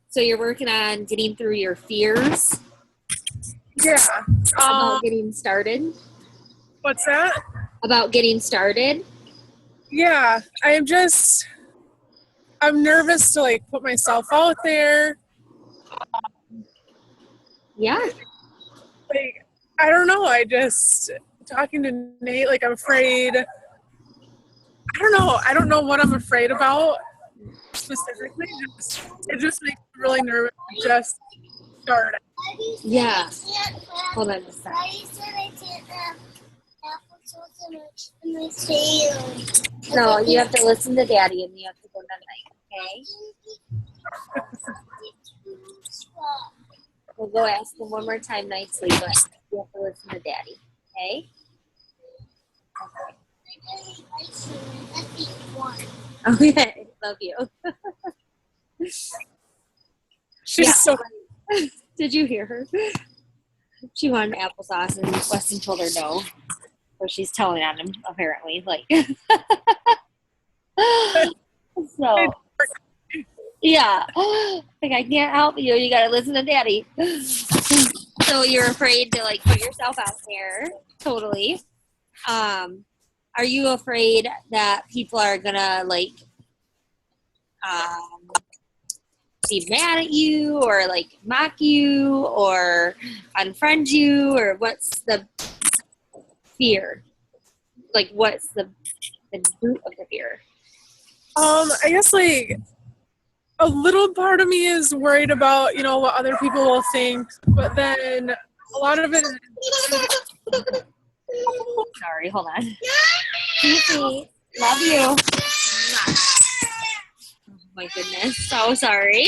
So you're working on getting through your fears Yeah. about getting started? What's that? About getting started? Yeah, I'm nervous to like put myself out there. Yeah. Like, I don't know. Talking to Nate, like I'm afraid. I don't know what I'm afraid about specifically. It just makes me really nervous to just start. Yeah. Hold on a second. No, you have to listen to Daddy and you have to go to night, okay? We'll go ask him one more time nicely, but you have to listen to Daddy, okay? Okay, love you. She's so. Did you hear her? She wanted applesauce and Weston told her no. So she's telling on him, apparently. Like, so, yeah. Like, I can't help you. You got to listen to Daddy. So you're afraid to, like, put yourself out there. Totally. Are you afraid that people are going to, like, be mad at you or, like, mock you or unfriend you? Or what's the fear? Like, what's the root of the fear? I guess like a little part of me is worried about, what other people will think, but then a lot of it is. Sorry, hold on. Cece, love you. Oh my goodness, so sorry.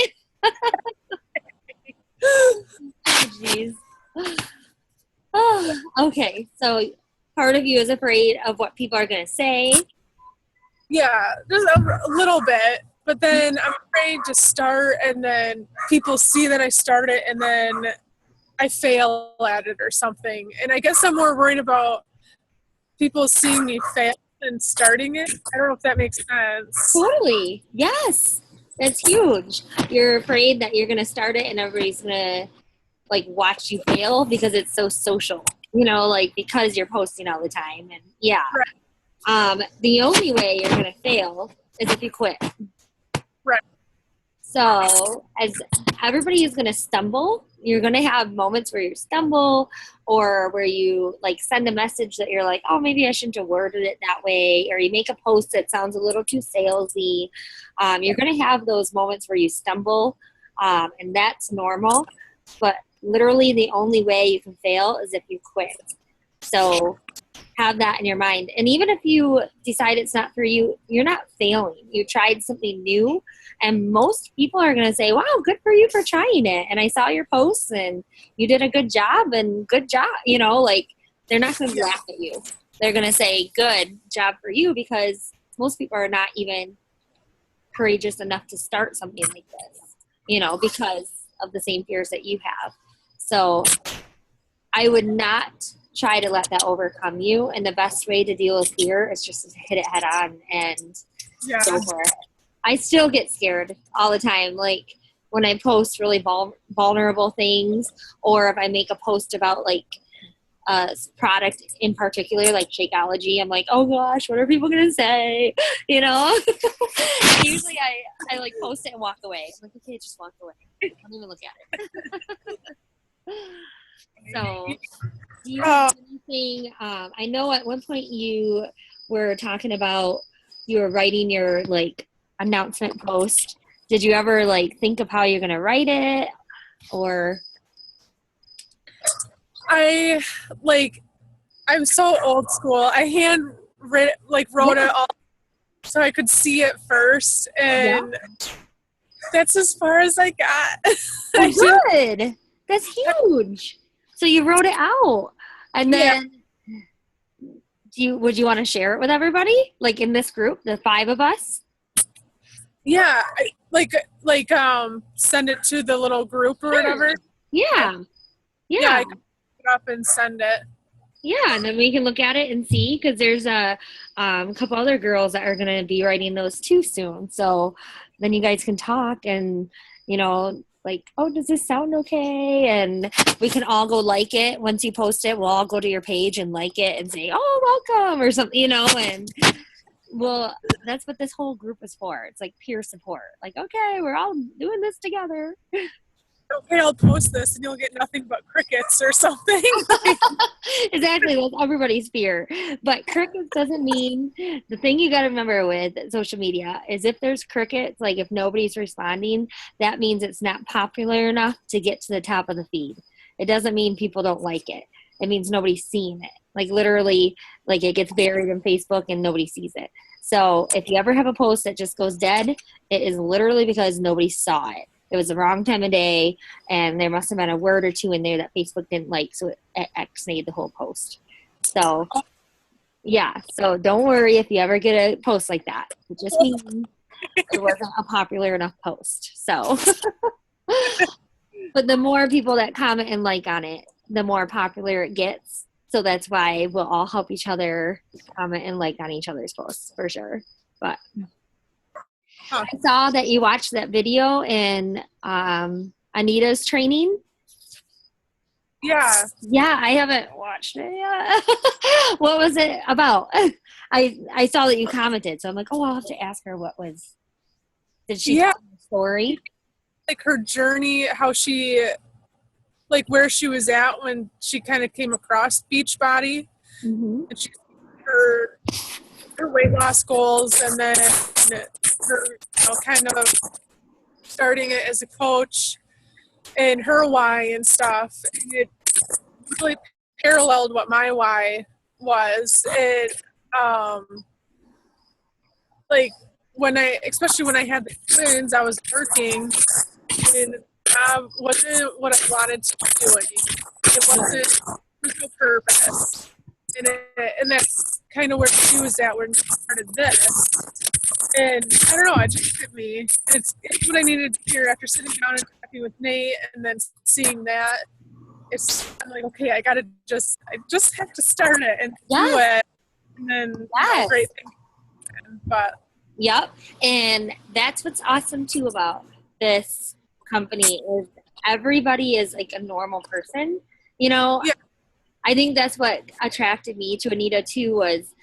Oh, jeez. Oh, okay, so part of you is afraid of what people are going to say. Yeah, just a little bit. But then I'm afraid to start and then people see that I started and then I fail at it or something. And I guess I'm more worried about people seeing me fail than starting it. I don't know if that makes sense. Totally. Yes. That's huge. You're afraid that you're going to start it and everybody's going to like watch you fail because it's so social, like because you're posting all the time. And yeah. Right. The only way you're going to fail is if you quit. Right. So as everybody is going to stumble, you're going to have moments where you stumble or where you like send a message that you're like, oh, maybe I shouldn't have worded it that way. Or you make a post that sounds a little too salesy. You're going to have those moments where you stumble, and that's normal. But literally the only way you can fail is if you quit. So have that in your mind. And even if you decide it's not for you, you're not failing. You tried something new. And most people are going to say, wow, good for you for trying it. And I saw your posts and you did a good job and good job. Like they're not going to laugh at you. They're going to say, good job for you, because most people are not even courageous enough to start something like this, because of the same fears that you have. So I would not try to let that overcome you. And the best way to deal with fear is just to hit it head on and go for it. I still get scared all the time. Like when I post really vulnerable things, or if I make a post about like a product in particular, like Shakeology, I'm like, oh gosh, what are people going to say? Usually I like post it and walk away. I'm like, okay, just walk away. Don't even look at it. So do you have anything, I know at one point you were talking about you were writing your like announcement post. Did you ever like think of how you're going to write it, or? I'm so old school. I wrote it all so I could see it first, and that's as far as I got. Good. That's huge. So you wrote it out, and then would you want to share it with everybody, like in this group, the 5 of us? Yeah, send it to the little group or whatever. Yeah. I can pick it up and send it. Yeah, and then we can look at it and see, because there's a couple other girls that are going to be writing those too soon. So then you guys can talk and, like, oh, does this sound okay? And we can all go like it. Once you post it, we'll all go to your page and like it and say, oh, welcome or something, and well, that's what this whole group is for. It's like peer support. Like, okay, we're all doing this together. Okay, I'll post this and you'll get nothing but crickets or something. Exactly. That's everybody's fear. But crickets doesn't mean, the thing you got to remember with social media is if there's crickets, like if nobody's responding, that means it's not popular enough to get to the top of the feed. It doesn't mean people don't like it. It means nobody's seeing it. Like literally, like it gets buried in Facebook and nobody sees it. So if you ever have a post that just goes dead, it is literally because nobody saw it. It was the wrong time of day, and there must have been a word or two in there that Facebook didn't like, so it X-nayed the whole post. So, yeah. So don't worry if you ever get a post like that. It just means it wasn't a popular enough post. So, but the more people that comment and like on it, the more popular it gets. So that's why we'll all help each other comment and like on each other's posts for sure. But I saw that you watched that video in Anita's training. Yeah. Yeah, I haven't watched it yet. What was it about? I saw that you commented, so I'm like, oh, I'll have to ask her did she tell the story? Like her journey, how she, like where she was at when she kind of came across Beachbody. Mm-hmm. And she her weight loss goals, and then her kind of starting it as a coach and her why and stuff. It really paralleled what my why was. It like especially when I had the twins, I was working and wasn't what I wanted to be doing. It wasn't no purpose. And that's kind of where she was at when she started this. And I don't know, it just hit me. It's what I needed to hear after sitting down and talking with Nate and then seeing that. I'm like, okay, I just have to start it and do it. And then great things happen. But yep. And that's what's awesome too about this company is everybody is like a normal person, Yeah. I think that's what attracted me to Anita too was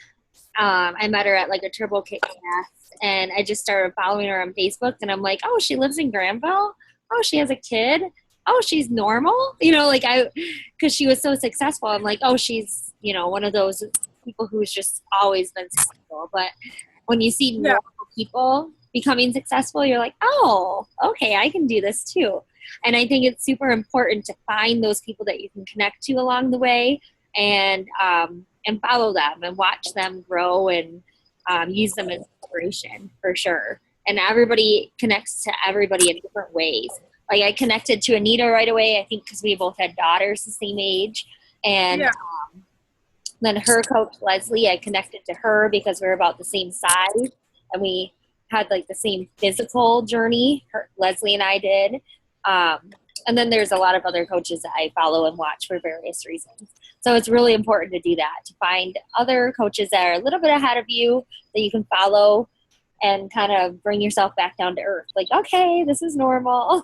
I met her at like a Turbo Kick class and I just started following her on Facebook and I'm like, oh, she lives in Granville? Oh, she has a kid? Oh, she's normal? Because she was so successful. I'm like, oh, she's, one of those people who's just always been successful. But when you see normal people becoming successful, you're like, oh, okay, I can do this too. And I think it's super important to find those people that you can connect to along the way and follow them and watch them grow and use them as inspiration for sure. And everybody connects to everybody in different ways. Like I connected to Anita right away, I think because we both had daughters the same age. And then her coach, Leslie, I connected to her because we were about the same size. And we had like the same physical journey, Leslie and I did. And then there's a lot of other coaches that I follow and watch for various reasons. So it's really important to do that, to find other coaches that are a little bit ahead of you that you can follow and kind of bring yourself back down to earth. Like, okay, this is normal.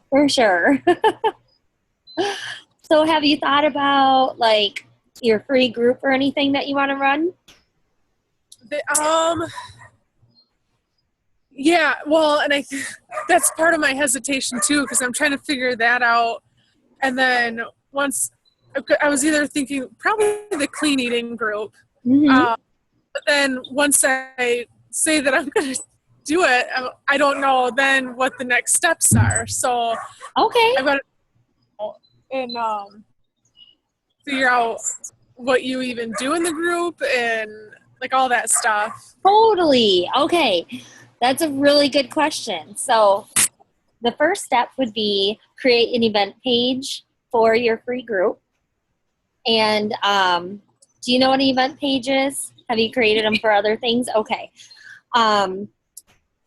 For sure. So have you thought about like your free group or anything that you want to run? Yeah, well, and that's part of my hesitation too, because I'm trying to figure that out. And then once I was either thinking probably the clean eating group, but then once I say that I'm going to do it, I don't know then what the next steps are. So okay, I've got to and figure out what you even do in the group and like all that stuff. Totally. Okay. That's a really good question. So the first step would be create an event page for your free group. And do you know what an event page is? Have you created them for other things? Okay. And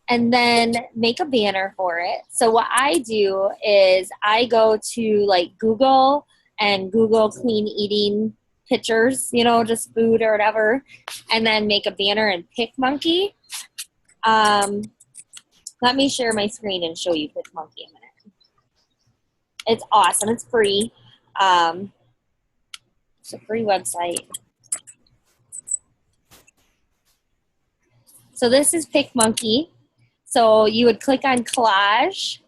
then make a banner for it. So what I do is I go to like Google and Google clean eating pictures, just food or whatever, and then make a banner in PicMonkey. Let me share my screen and show you PicMonkey a minute. It's awesome. It's free. It's a free website. So this is PicMonkey. So you would click on collage.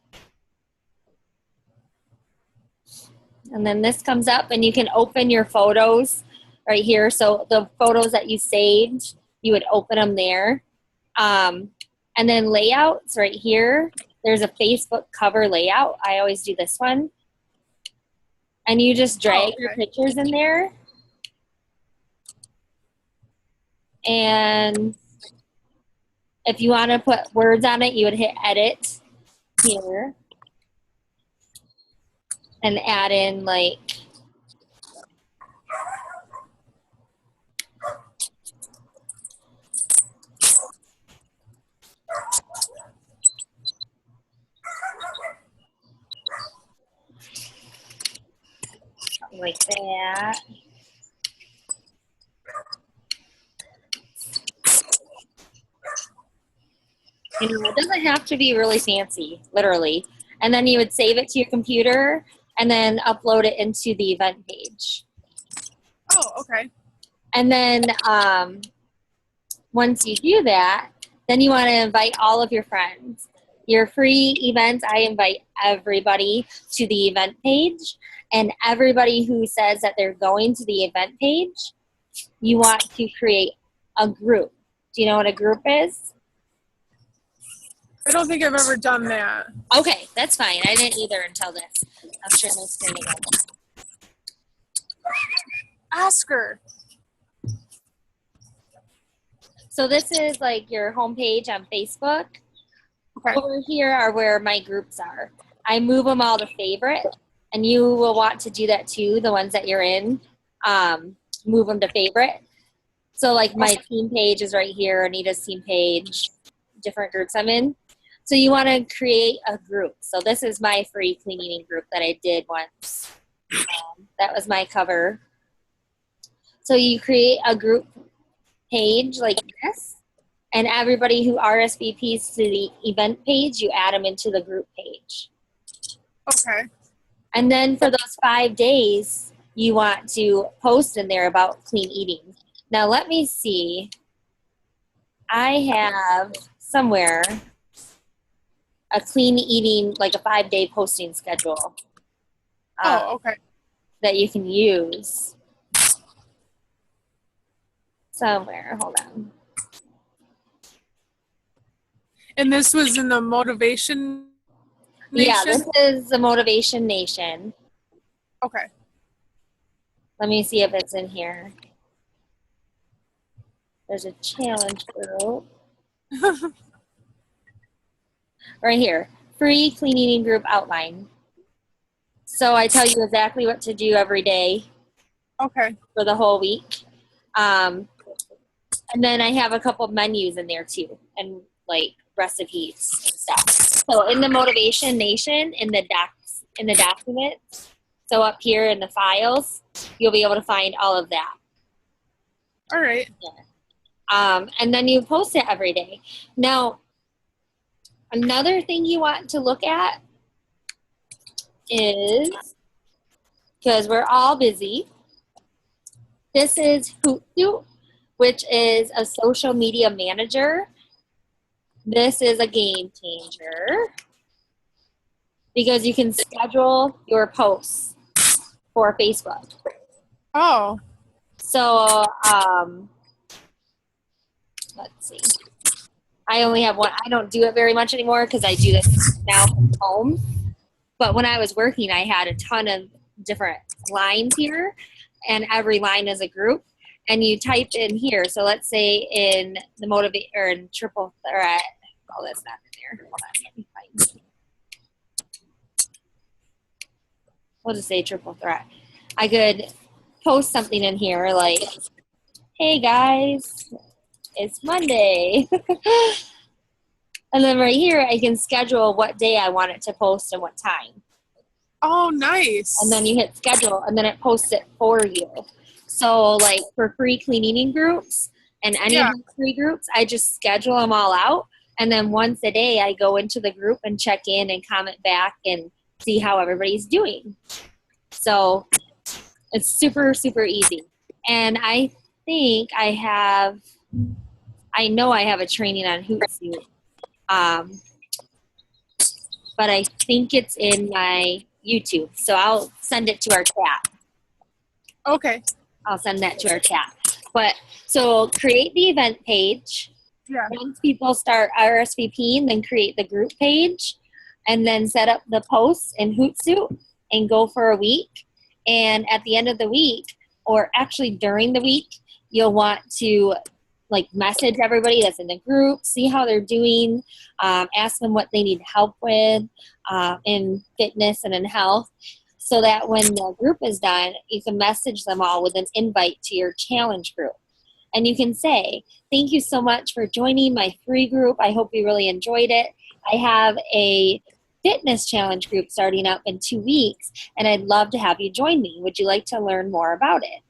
And then this comes up and you can open your photos right here. So the photos that you saved, you would open them there. And then layouts right here. There's a Facebook cover layout. I always do this one. And you just drag your pictures in there. And if you want to put words on it, you would hit edit here. And add in like something like that. You know, it doesn't have to be really fancy, literally. And then you would save it to your computer and then upload it into the event page. Oh, okay. And then once you do that, then you want to invite all of your friends. Your free events, I invite everybody to the event page. And everybody who says that they're going to the event page, you want to create a group. Do you know what a group is? I don't think I've ever done that. Okay, that's fine. I didn't either until this. I'll share my screen again. Oscar. So this is like your homepage on Facebook. Okay. Over here are where my groups are. I move them all to favorite, and you will want to do that too, the ones that you're in. Move them to favorite. So like my team page is right here, Anita's team page, different groups I'm in. So you want to create a group. So this is my free clean eating group that I did once. That was my cover. So you create a group page like this, and everybody who RSVPs to the event page, you add them into the group page. Okay. And then for those 5 days, you want to post in there about clean eating. Now let me see. I have somewhere a clean eating, like a 5-day posting schedule. Okay. That you can use somewhere. Hold on. And this was in the Motivation Nation? Yeah, this is the Motivation Nation. Okay. Let me see if it's in here. There's a challenge group. Right here, free clean eating group outline. So I tell you exactly what to do every day. Okay. For the whole week. And then I have a couple menus in there too, and like recipes and stuff. So in the Motivation Nation, in the documents, so up here in the files, you'll be able to find all of that. All right. Yeah. And then you post it every day. Now, another thing you want to look at is, because we're all busy, this is Hootsuite, which is a social media manager. This is a game changer because you can schedule your posts for Facebook. Oh. So, let's see. I only have one. I don't do it very much anymore because I do this now from home. But when I was working, I had a ton of different lines here, and every line is a group. And you type in here. So let's say in the Motivate or in Triple Threat. Oh, that's not in there. Hold on, let me find it. We'll just say Triple Threat. I could post something in here like, "Hey guys, it's Monday." And then right here, I can schedule what day I want it to post and what time. Oh, nice. And then you hit schedule, and then it posts it for you. So, like, for free clean eating groups and any of the free groups, I just schedule them all out, And then once a day, I go into the group and check in and comment back and see how everybody's doing. So it's super, super easy. And I think I know I have a training on Hootsuite. But I think it's in my YouTube. So I'll send it to our chat. Okay. I'll send that to our chat. But so create the event page. Yeah. Once people start RSVPing, then create the group page and then set up the posts in Hootsuite and go for a week. And at the end of the week, or actually during the week, you'll want to like message everybody that's in the group, see how they're doing, ask them what they need help with in fitness and in health, so that when the group is done, you can message them all with an invite to your challenge group. And you can say, thank you so much for joining my free group. I hope you really enjoyed it. I have a fitness challenge group starting up in 2 weeks, and I'd love to have you join me. Would you like to learn more about it?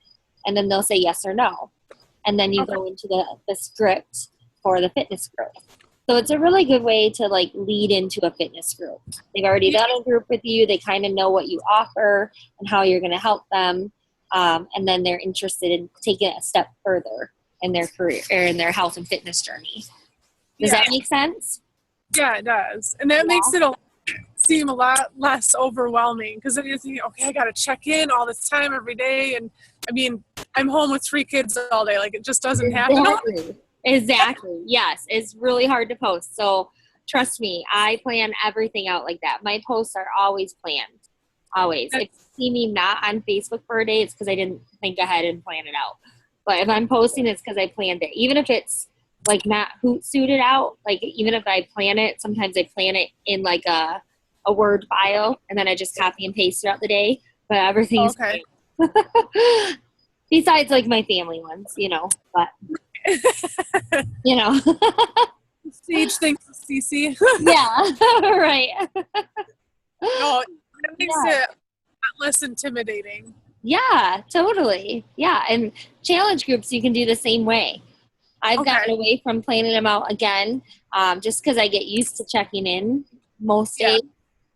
And then they'll say yes or no. And then you go into the script for the fitness group. So it's a really good way to like lead into a fitness group. They've already done a group with you. They kind of know what you offer and how you're going to help them. And then they're interested in taking it a step further in their career or in their health and fitness journey. Does that make sense? Yeah, it does. And that makes it seem a lot less overwhelming, because then you're thinking, okay, I got to check in all this time every day. And I mean, I'm home with 3 kids all day. Like, it just doesn't happen. Exactly. Yes. It's really hard to post. So trust me, I plan everything out like that. My posts are always planned. Always. If you see me not on Facebook for a day, it's because I didn't think ahead and plan it out. But if I'm posting, it's because I planned it. Even if it's like not Hootsuited out, like even if I plan it, sometimes I plan it in like a Word file, and then I just copy and paste throughout the day. But everything's okay. Besides like my family ones, you know, but you know. Sage thinks CC. Yeah, right. No, it makes it less intimidating. Yeah, totally. Yeah, and challenge groups you can do the same way. I've gotten away from planning them out again, just because I get used to checking in most days.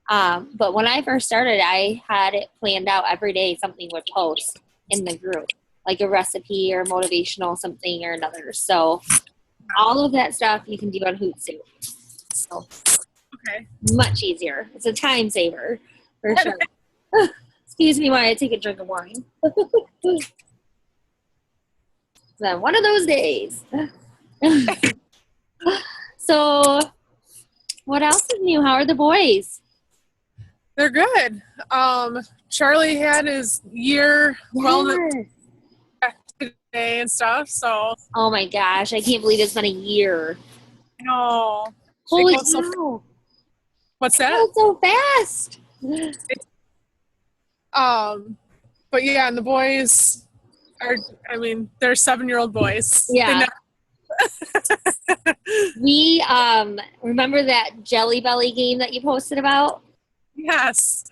But when I first started, I had it planned out every day. Something would post in the group, like a recipe or motivational something or another. So all of that stuff you can do on Hootsuite. So much easier. It's a time saver for sure. Excuse me while I take a drink of wine. So one of those days. So what else is new? How are the boys? They're good. Charlie had his year wellness today and stuff. So. Oh my gosh! I can't believe it's been a year. No. Holy cow! What's that? It's so fast. But yeah, and the boys are. I mean, they're 7-year-old boys. Yeah. We remember that Jelly Belly game that you posted about? Yes.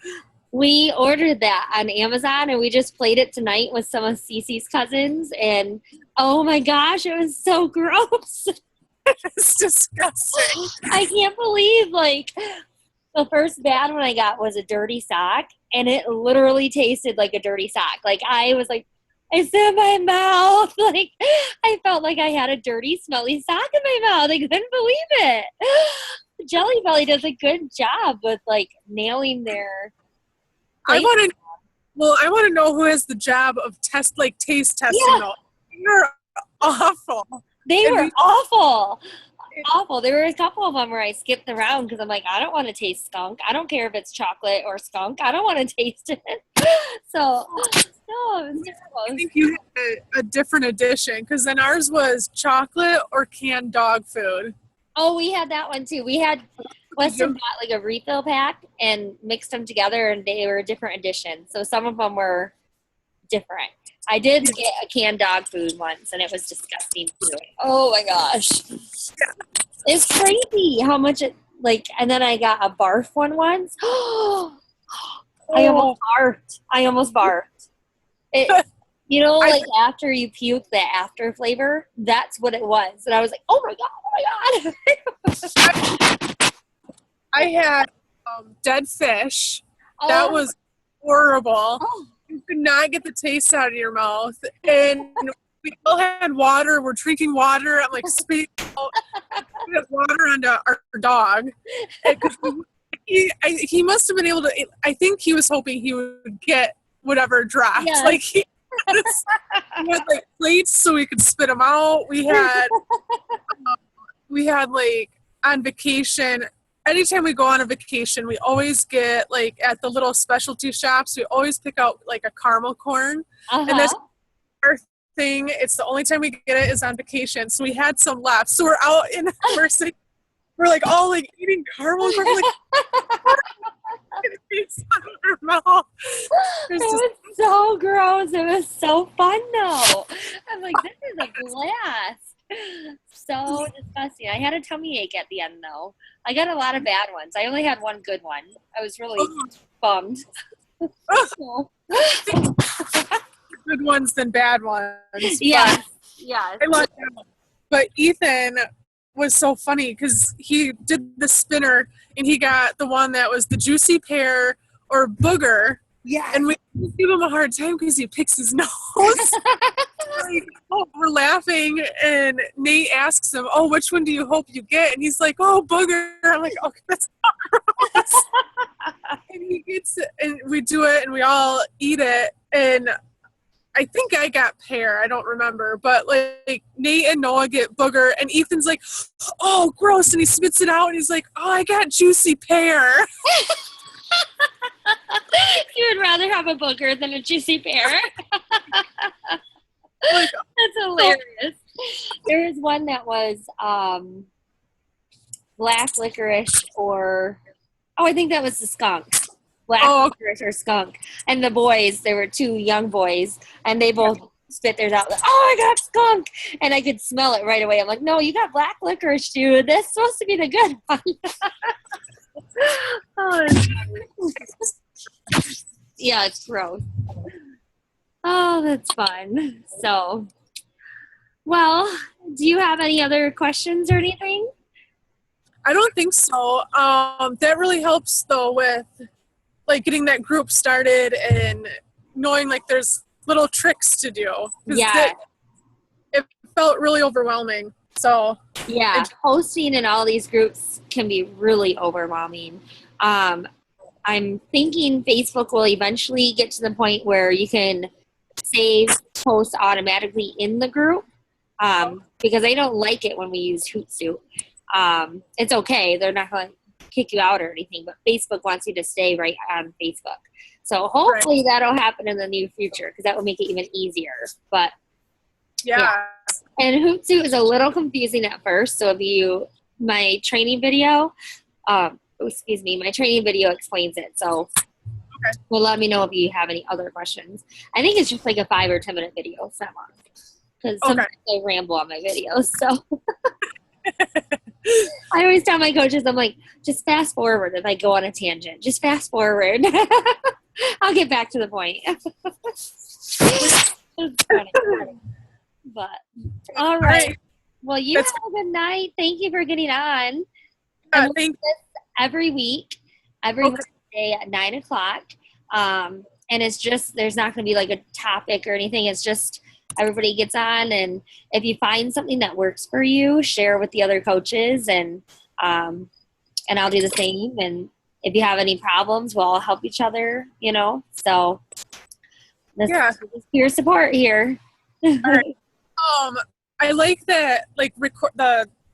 We ordered that on Amazon, and we just played it tonight with some of Cece's cousins, and oh my gosh, it was so gross. It's disgusting. I can't believe, like, the first bad one I got was a dirty sock, and it literally tasted like a dirty sock. Like, I was like, it's in my mouth. Like, I felt like I had a dirty, smelly sock in my mouth. I couldn't believe it. Jelly Belly does a good job with, like, nailing their... I want to know who has the job of taste testing. Yeah. You're awful. They were awful. Awful. There were a couple of them where I skipped around because I'm like, I don't want to taste skunk. I don't care if it's chocolate or skunk. I don't want to taste it. So, no, it was terrible. I think you had a different edition, because then ours was chocolate or canned dog food. Oh, we had that one too. We had Weston bought like a refill pack and mixed them together, and they were different editions. So some of them were different. I did get a canned dog food once, and it was disgusting too. Oh my gosh. It's crazy how much it, like, and then I got a barf one once. I almost barfed. It You know, like after you puke, the after flavor, that's what it was. And I was like, oh my God, oh my God. I had dead fish. That was horrible. Oh. You could not get the taste out of your mouth. And we all had water. We're drinking water. I'm like spitting out water onto our dog. He must have been able to, I think he was hoping he would get whatever dropped. Yes. Like he had like plates so we could spit them out. We had like on vacation, anytime we go on a vacation, we always get like at the little specialty shops, we always pick out like a caramel corn. And that's our thing. It's the only time we get it is on vacation. So we had some left. So we're out in we're like all like eating caramel corn. Like, it was so gross. It was so fun though. I'm like, this is a blast. So disgusting. I had a tummy ache at the end though. I got a lot of bad ones. I only had one good one. I was really bummed. Good ones than bad ones. Yes. Yes. I love that. But Ethan was so funny because he did the spinner and he got the one that was the juicy pear or booger. Yeah. And we give him a hard time because he picks his nose. Like, we're laughing and Nate asks him, oh, which one do you hope you get? And he's like, oh, booger. I'm like, okay, that's not gross. And he gets it and we do it and we all eat it. And I think I got pear. I don't remember. But like Nate and Noah get booger and Ethan's like, oh, gross. And he spits it out and he's like, oh, I got juicy pear. You would rather have a booger than a juicy pear. Like, that's hilarious. There was one that was black licorice or, I think that was the skunk. Black licorice or skunk. And the boys, there were two young boys, and they both spit theirs out. Like, oh, I got skunk. And I could smell it right away. I'm like, no, you got black licorice, dude. That's supposed to be the good one. Yeah, it's gross. Oh, that's fun. So, well, do you have any other questions or anything? I don't think so. That really helps though with like getting that group started and knowing like there's little tricks to do. Yeah. It felt really overwhelming. So yeah, posting in all these groups can be really overwhelming. I'm thinking Facebook will eventually get to the point where you can save posts automatically in the group, because I don't like it when we use Hootsuite. It's okay. They're not going to kick you out or anything, but Facebook wants you to stay right on Facebook. So hopefully that'll happen in the near future because that will make it even easier. But yeah. And Hootsuite is a little confusing at first. So my training video, my training video explains it. So well, let me know if you have any other questions. I think it's just like a 5 or 10 minute video. It's not long. Because sometimes I ramble on my videos. So I always tell my coaches, I'm like, just fast forward if I go on a tangent. Just fast forward. I'll get back to the point. It's funny. But all right. Well, you have a good night. Thank you for getting on. And we'll do this every week, every Wednesday at 9:00. And it's just, there's not going to be like a topic or anything. It's just everybody gets on, and if you find something that works for you, share with the other coaches, and I'll do the same. And if you have any problems, we'll all help each other, so this is peer support here. All right. I like that, like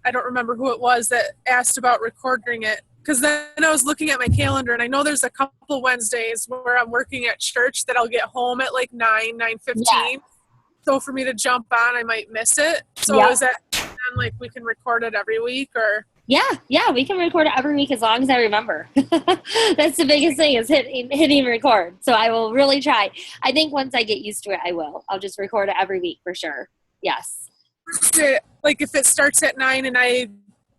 I don't remember who it was that asked about recording it, because then I was looking at my calendar and I know there's a couple Wednesdays where I'm working at church that I'll get home at like 9:15. Yeah. So for me to jump on, I might miss it. So is that like we can record it every week or? Yeah, we can record it every week as long as I remember. That's the biggest thing is hitting record. So I will really try. I think once I get used to it, I will. I'll just record it every week for sure. Yes. Like if it starts at 9 and I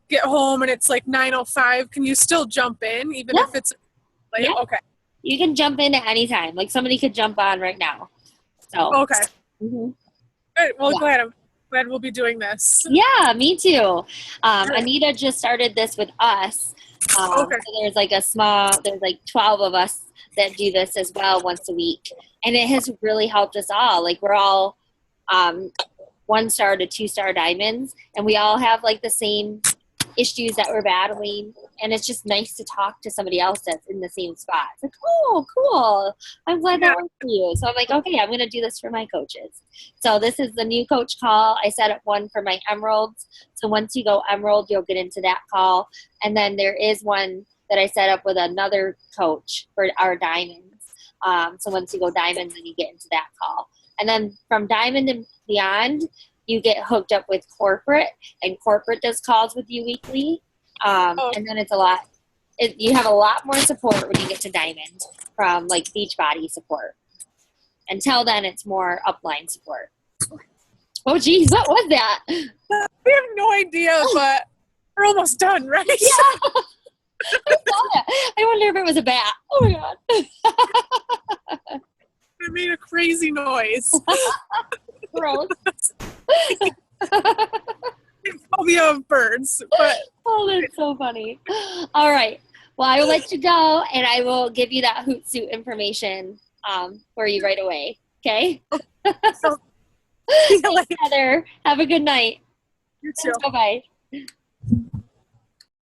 get home and it's like 9:05, can you still jump in even if it's late? Okay. You can jump in at any time. Like somebody could jump on right now. So okay. Mhm. Good. Well, Yeah. glad. I'm glad we'll be doing this. Yeah, me too. Good. Anita just started this with us. Okay. So there's like 12 of us that do this as well once a week. And it has really helped us all. Like we're all um, 1 star to 2 star diamonds, and we all have like the same issues that we're battling. And it's just nice to talk to somebody else that's in the same spot. It's like, oh, cool. I'm glad Yeah. that worked for you. So I'm like, okay, I'm going to do this for my coaches. So this is the new coach call. I set up one for my emeralds. So once you go emerald, you'll get into that call. And then there is one that I set up with another coach for our diamonds. So once you go diamonds, then you get into that call. And then from diamond and beyond, you get hooked up with corporate, and corporate does calls with you weekly. Oh, And then it's a lot. You have a lot more support when you get to diamond from like Beachbody support. Until then, it's more upline support. Oh, geez, what was that? we have no idea, but we're almost done, right? Yeah, I saw that. I wonder if it was a bat. Oh my god. It made a crazy noise. Gross. Phobia of birds, but Oh, that's so funny. All right. Well, I will let you go, and I will give you that Hootsuite information for you right away. Okay? so see you later. Heather, have a good night. You too. Bye-bye.